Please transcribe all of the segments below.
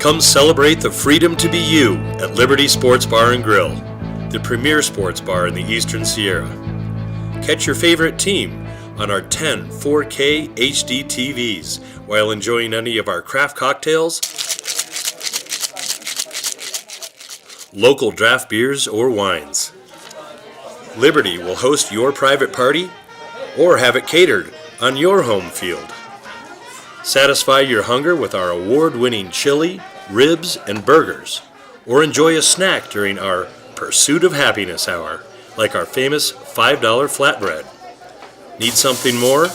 Come celebrate the freedom to be you at Liberty Sports Bar and Grill, the premier sports bar in the Eastern Sierra. Catch your favorite team on our 10 4K HD TVs while enjoying any of our craft cocktails, local draft beers or wines. Liberty will host your private party or have it catered on your home field. Satisfy your hunger with our award-winning chili, ribs, and burgers, or enjoy a snack during our Pursuit of Happiness Hour, like our famous $5 flatbread. Need something more?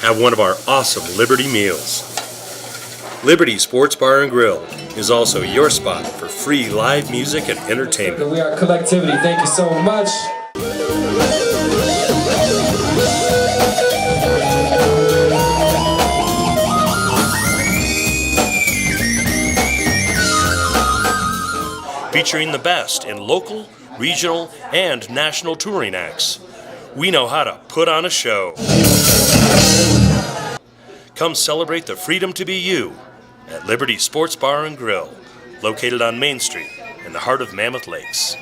Have one of our awesome Liberty meals. Liberty Sports Bar and Grill is also your spot for free live music and entertainment. We are Collectivity. Thank you so much. Featuring the best in local, regional, and national touring acts. We know how to put on a show. Come celebrate the freedom to be you at Liberty Sports Bar and Grill, located on Main Street in the heart of Mammoth Lakes.